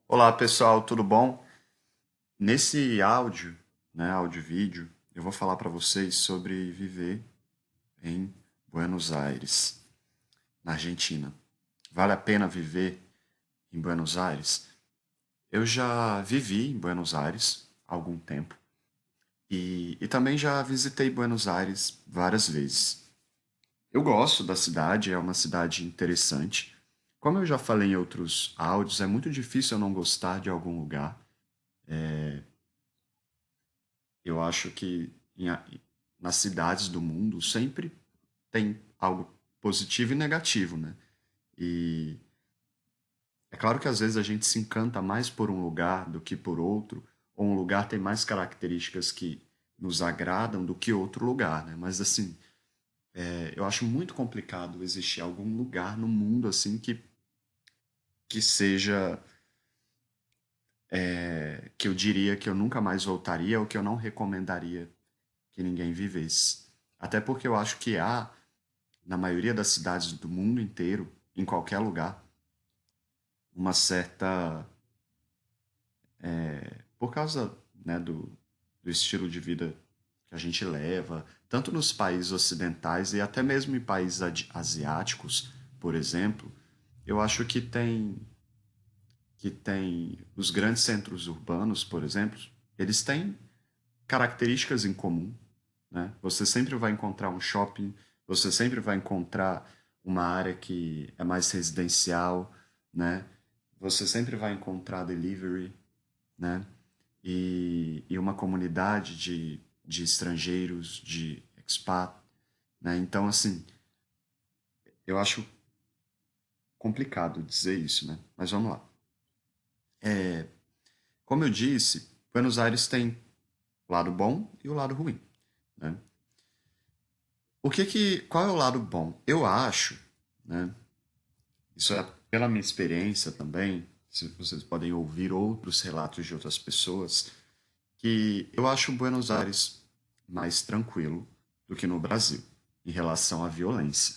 Olá pessoal, tudo bom? Nesse áudio, áudio e vídeo, eu vou falar para vocês sobre viver em Buenos Aires, na Argentina. Vale a pena viver em Buenos Aires? Eu já vivi em Buenos Aires há algum tempo e também já visitei Buenos Aires várias vezes. Eu gosto da cidade, é uma cidade interessante. Como eu já falei em outros áudios, é muito difícil eu não gostar de algum lugar. Eu acho que nas cidades do mundo sempre tem algo positivo e negativo, né? E é claro que às vezes a gente se encanta mais por um lugar do que por outro, ou um lugar tem mais características que nos agradam do que outro lugar, né? Mas assim, eu acho muito complicado existir algum lugar no mundo assim que seja que eu diria que eu nunca mais voltaria ou que eu não recomendaria que ninguém vivesse. Até porque eu acho que há na maioria das cidades do mundo inteiro, em qualquer lugar, uma certa. Por causa, né, do estilo de vida que a gente leva, tanto nos países ocidentais e até mesmo em países asiáticos, por exemplo, eu acho que tem os grandes centros urbanos, por exemplo, eles têm características em comum, né? Você sempre vai encontrar um shopping, você sempre vai encontrar uma área que é mais residencial, né? Você sempre vai encontrar delivery, né? E uma comunidade de estrangeiros, de expat, né? Então, assim, eu acho complicado dizer isso, né? Mas vamos lá. Como eu disse, Buenos Aires tem o lado bom e o lado ruim, né? Qual é o lado bom? Eu acho, né? Isso é pela minha experiência também, se vocês podem ouvir outros relatos de outras pessoas, que eu acho Buenos Aires mais tranquilo do que no Brasil, em relação à violência,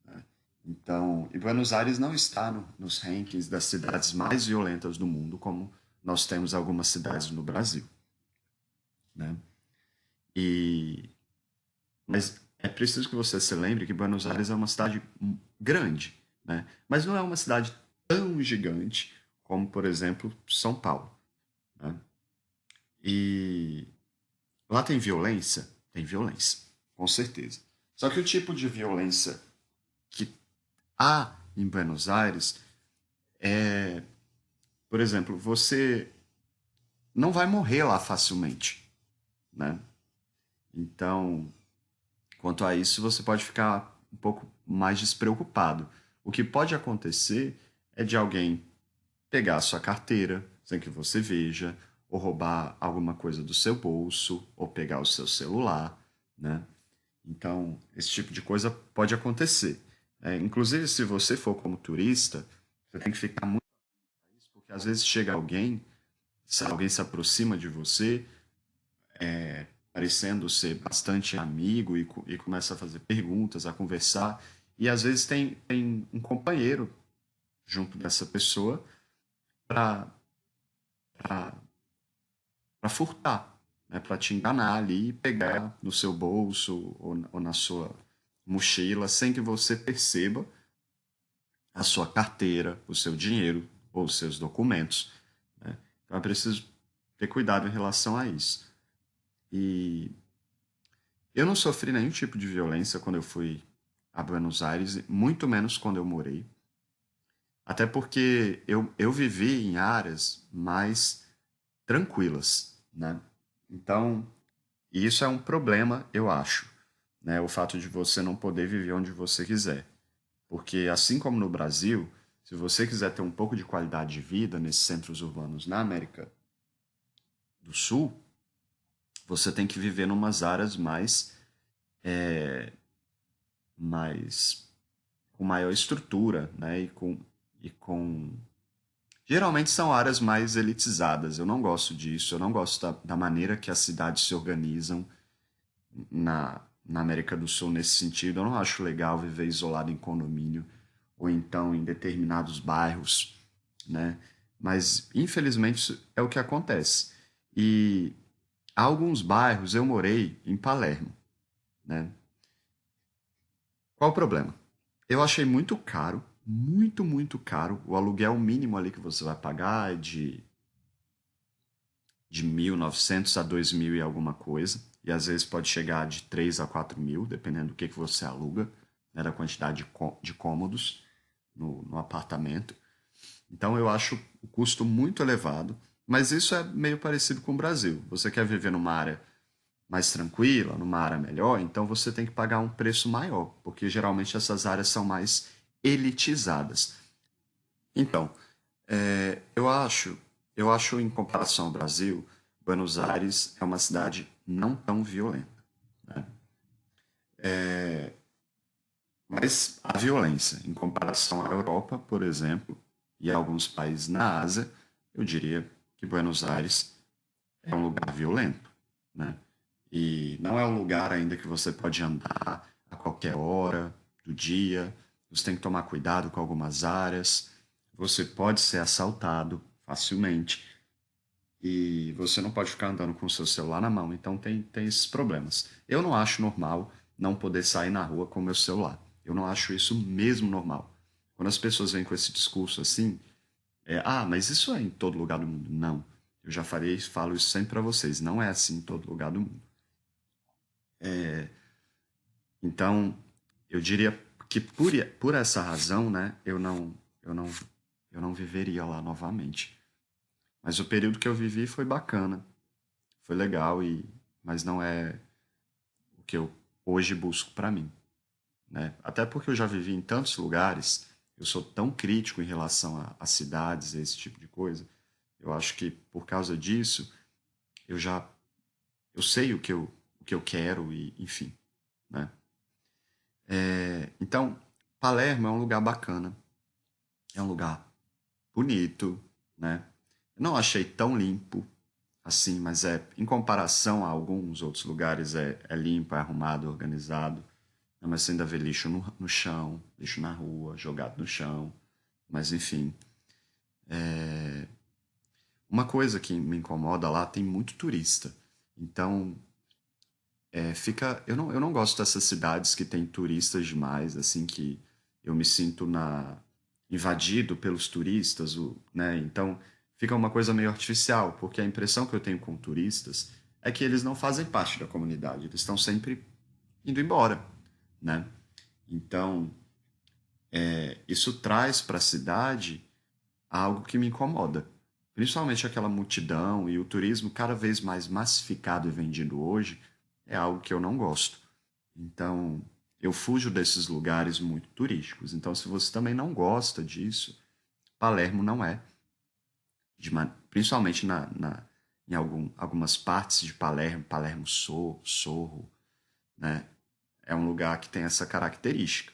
né? Então, e Buenos Aires não está nos rankings das cidades mais violentas do mundo, como nós temos algumas cidades no Brasil, né? E, mas é preciso que você se lembre que Buenos Aires é uma cidade grande, né? Mas não é uma cidade tão gigante como, por exemplo, São Paulo, né? E lá tem violência? Tem violência, com certeza. Só que o tipo de violência que há em Buenos Aires é, por exemplo, você não vai morrer lá facilmente, né? Então, quanto a isso, você pode ficar um pouco mais despreocupado. O que pode acontecer é de alguém pegar a sua carteira sem que você veja, ou roubar alguma coisa do seu bolso, ou pegar o seu celular, né? Então, esse tipo de coisa pode acontecer. Inclusive, se você for como turista, você tem que ficar muito atento, porque às vezes chega alguém, se alguém se aproxima de você, parecendo ser bastante amigo e começa a fazer perguntas, a conversar, e às vezes tem um companheiro junto dessa pessoa para furtar, né, para te enganar ali e pegar no seu bolso ou na sua mochila sem que você perceba a sua carteira, o seu dinheiro ou os seus documentos, né? Então é preciso ter cuidado em relação a isso. E eu não sofri nenhum tipo de violência quando eu fui a Buenos Aires, muito menos quando eu morei. Até porque eu vivi em áreas mais tranquilas, né? Então, isso é um problema, eu acho, né? O fato de você não poder viver onde você quiser. Porque, assim como no Brasil, se você quiser ter um pouco de qualidade de vida nesses centros urbanos na América do Sul, você tem que viver em umas áreas mais com maior estrutura, né? E com geralmente são áreas mais elitizadas. Eu não gosto disso. Eu não gosto da maneira que as cidades se organizam na América do Sul nesse sentido. Eu não acho legal viver isolado em condomínio ou então em determinados bairros, né? Mas, infelizmente, isso é o que acontece. E há alguns bairros, eu morei em Palermo, né? Qual o problema? Eu achei muito caro, muito, muito caro. O aluguel mínimo ali que você vai pagar é de 1.900 a 2.000 e alguma coisa. E às vezes pode chegar de 3 a 4.000, dependendo do que você aluga, né, da quantidade de cômodos no apartamento. Então eu acho o custo muito elevado, mas isso é meio parecido com o Brasil. Você quer viver numa área mais tranquila, numa área melhor, então você tem que pagar um preço maior, porque geralmente essas áreas são mais elitizadas. Então, eu acho em comparação ao Brasil, Buenos Aires é uma cidade não tão violenta, né? Mas a violência, em comparação à Europa, por exemplo, e a alguns países na Ásia, eu diria que Buenos Aires é um lugar violento, né? E não é um lugar ainda que você pode andar a qualquer hora do dia. Você tem que tomar cuidado com algumas áreas. Você pode ser assaltado facilmente e você não pode ficar andando com o seu celular na mão. Então tem esses problemas. Eu não acho normal não poder sair na rua com o meu celular. Eu não acho isso mesmo normal. Quando as pessoas vêm com esse discurso assim, mas isso é em todo lugar do mundo. Não. Eu já falei, falo isso sempre para vocês. Não é assim em todo lugar do mundo. Então, eu diria que por essa razão, né, eu não, eu não viveria lá novamente. Mas o período que eu vivi foi bacana, foi legal mas não é o que eu hoje busco para mim, né? Até porque eu já vivi em tantos lugares, eu sou tão crítico em relação a cidades, a esse tipo de coisa. Eu acho que por causa disso, eu já eu sei o que eu quero e enfim, né? Então, Palermo é um lugar bacana, é um lugar bonito, né? Eu não achei tão limpo assim, mas em comparação a alguns outros lugares, é limpo, é arrumado, organizado. Né? Mas você ainda vê lixo no chão, lixo na rua, jogado no chão. Mas enfim, uma coisa que me incomoda lá, tem muito turista. Então, eu não gosto dessas cidades que tem turistas demais, assim, que eu me sinto invadido pelos turistas, né? Então fica uma coisa meio artificial, porque a impressão que eu tenho com turistas é que eles não fazem parte da comunidade, eles estão sempre indo embora, né? Então isso traz para a cidade algo que me incomoda, principalmente aquela multidão e o turismo cada vez mais massificado e vendido hoje é algo que eu não gosto. Então, eu fujo desses lugares muito turísticos. Então, se você também não gosta disso, Palermo não é. Principalmente em algumas partes de Palermo, Palermo Sorro, né? É um lugar que tem essa característica,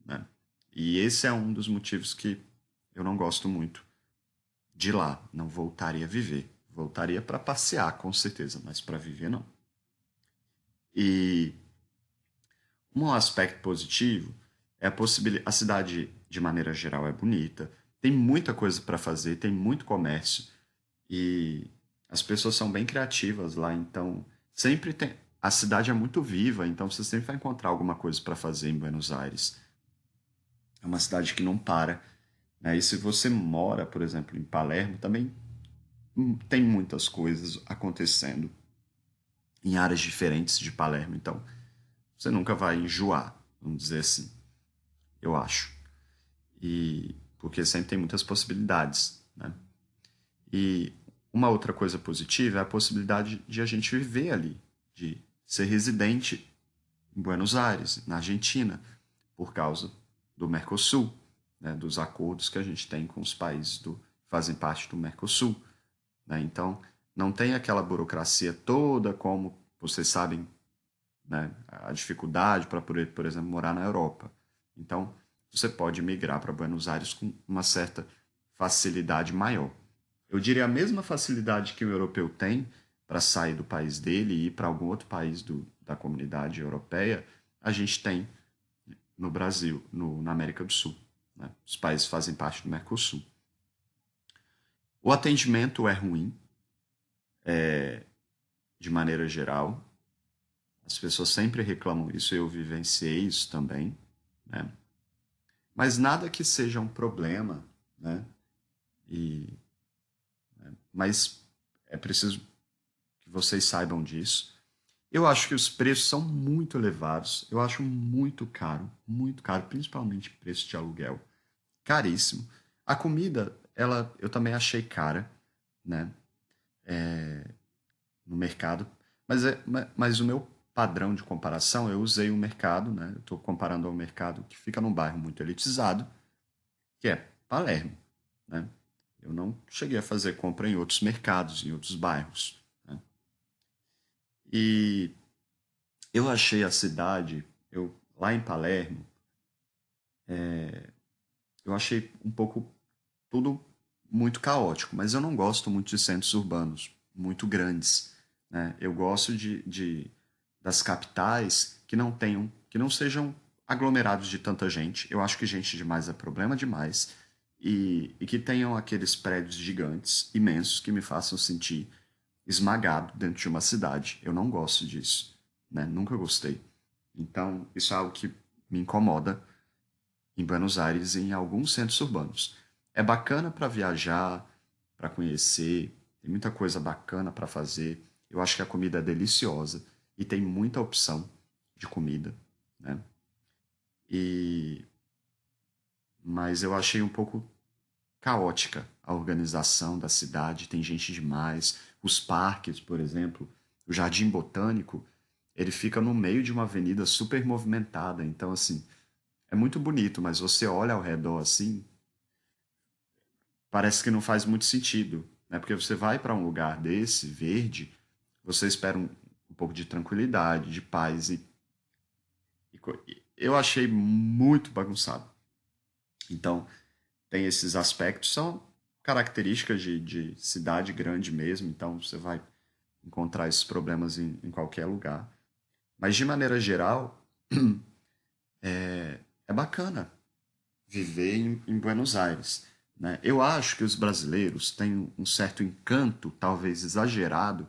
né? E esse é um dos motivos que eu não gosto muito de lá. Não voltaria a viver. Voltaria para passear, com certeza, mas para viver não. E um aspecto positivo é a possibilidade. A cidade, de maneira geral, é bonita, tem muita coisa para fazer, tem muito comércio e as pessoas são bem criativas lá, então sempre tem. A cidade é muito viva, então você sempre vai encontrar alguma coisa para fazer em Buenos Aires. É uma cidade que não para, né? E se você mora, por exemplo, em Palermo, também tem muitas coisas acontecendo em áreas diferentes de Palermo, então você nunca vai enjoar, vamos dizer assim, eu acho. E porque sempre tem muitas possibilidades, né? E uma outra coisa positiva é a possibilidade de a gente viver ali, de ser residente em Buenos Aires, na Argentina, por causa do Mercosul, né? Dos acordos que a gente tem com os países fazem parte do Mercosul, né? Então, não tem aquela burocracia toda como vocês sabem, né? A dificuldade para poder, por exemplo, morar na Europa. Então, você pode migrar para Buenos Aires com uma certa facilidade maior. Eu diria a mesma facilidade que o europeu tem para sair do país dele e ir para algum outro país da comunidade europeia, a gente tem no Brasil, na América do Sul. Né? Os países fazem parte do Mercosul. O atendimento é ruim, de maneira geral. As pessoas sempre reclamam isso, eu vivenciei isso também, né? Mas nada que seja um problema, né? E, mas é preciso que vocês saibam disso. Eu acho que os preços são muito elevados. Eu acho muito caro, principalmente preço de aluguel. Caríssimo. A comida, eu também achei cara, né? No mercado. Mas o meu padrão de comparação, eu usei o mercado, né? Eu estou comparando ao mercado que fica num bairro muito elitizado, que é Palermo, né? Eu não cheguei a fazer compra em outros mercados, em outros bairros, né? E eu achei a cidade, lá em Palermo, eu achei um pouco tudo muito caótico, mas eu não gosto muito de centros urbanos muito grandes, né? Eu gosto das capitais que não sejam aglomerados de tanta gente. Eu acho que gente demais é problema demais e que tenham aqueles prédios gigantes, imensos, que me façam sentir esmagado dentro de uma cidade. Eu não gosto disso, né? Nunca gostei. Então, isso é algo que me incomoda em Buenos Aires e em alguns centros urbanos. É bacana para viajar, para conhecer, tem muita coisa bacana para fazer. Eu acho que a comida é deliciosa e tem muita opção de comida, né? E mas eu achei um pouco caótica a organização da cidade, tem gente demais. Os parques, por exemplo, o Jardim Botânico, ele fica no meio de uma avenida super movimentada, então assim, é muito bonito, mas você olha ao redor assim, parece que não faz muito sentido, né? Porque você vai para um lugar desse, verde, você espera um pouco de tranquilidade, de paz e eu achei muito bagunçado. Então, tem esses aspectos, são características de cidade grande mesmo, então você vai encontrar esses problemas em qualquer lugar. Mas, de maneira geral, é bacana viver em Buenos Aires, né? Eu acho que os brasileiros têm um certo encanto, talvez exagerado,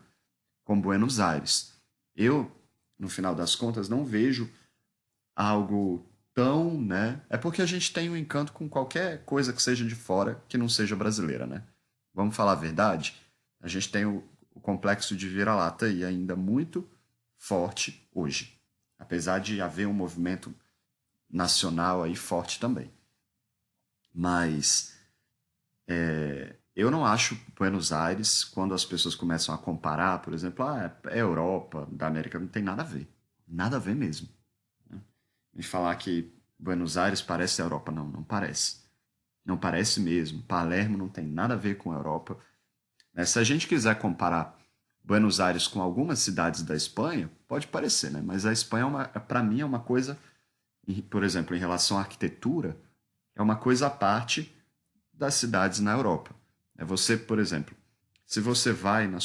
com Buenos Aires. Eu, no final das contas, não vejo algo tão, né? É porque a gente tem um encanto com qualquer coisa que seja de fora que não seja brasileira, né? Vamos falar a verdade? A gente tem o complexo de vira-lata e ainda muito forte hoje, apesar de haver um movimento nacional aí forte também. Mas eu não acho Buenos Aires, quando as pessoas começam a comparar, por exemplo, é Europa, da América, não tem nada a ver. Nada a ver mesmo. E falar que Buenos Aires parece a Europa, não, não parece. Não parece mesmo. Palermo não tem nada a ver com a Europa. Né? Se a gente quiser comparar Buenos Aires com algumas cidades da Espanha, pode parecer, né? Mas a Espanha, para mim, é uma coisa, por exemplo, em relação à arquitetura, é uma coisa à parte das cidades na Europa. É você, por exemplo, se você vai na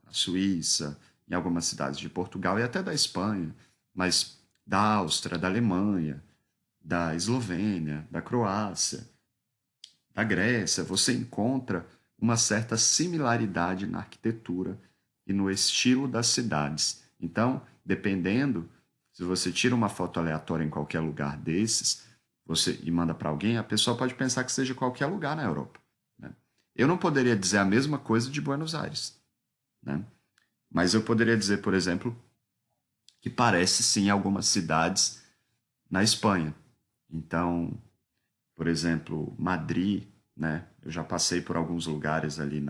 Suíça, em algumas cidades de Portugal e até da Espanha, mas da Áustria, da Alemanha, da Eslovênia, da Croácia, da Grécia, você encontra uma certa similaridade na arquitetura e no estilo das cidades. Então, dependendo, se você tira uma foto aleatória em qualquer lugar desses, você e manda para alguém, a pessoa pode pensar que seja qualquer lugar na Europa, né? Eu não poderia dizer a mesma coisa de Buenos Aires, né? Mas eu poderia dizer, por exemplo, que parece sim algumas cidades na Espanha. Então, por exemplo, Madrid, né? Eu já passei por alguns lugares ali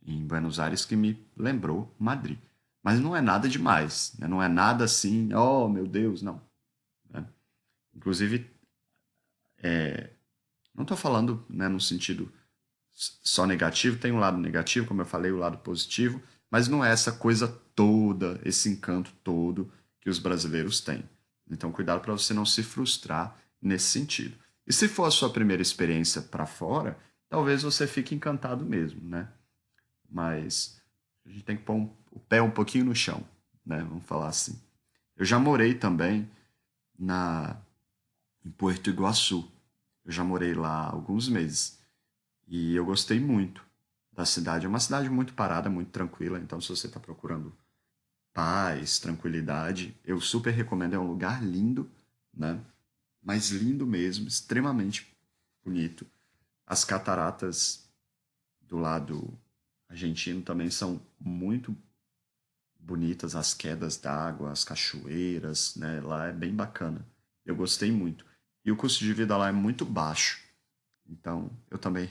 em Buenos Aires que me lembrou Madrid. Mas não é nada demais, né? Não é nada assim, oh meu Deus, não, né? Inclusive, não estou falando, né, no sentido só negativo, tem um lado negativo, como eu falei, o lado positivo, mas não é essa coisa toda, esse encanto todo que os brasileiros têm. Então, cuidado para você não se frustrar nesse sentido. E se for a sua primeira experiência para fora, talvez você fique encantado mesmo, né? Mas a gente tem que pôr o pé um pouquinho no chão, né? Vamos falar assim. Eu já morei também na em Puerto Iguaçu. Eu já morei lá há alguns meses. E eu gostei muito da cidade. É uma cidade muito parada, muito tranquila. Então, se você está procurando paz, tranquilidade, eu super recomendo. É um lugar lindo, né? Mas lindo mesmo, extremamente bonito. As cataratas do lado argentino também são muito bonitas, as quedas d'água, as cachoeiras, né? Lá é bem bacana. Eu gostei muito. E o custo de vida lá é muito baixo. Então, eu também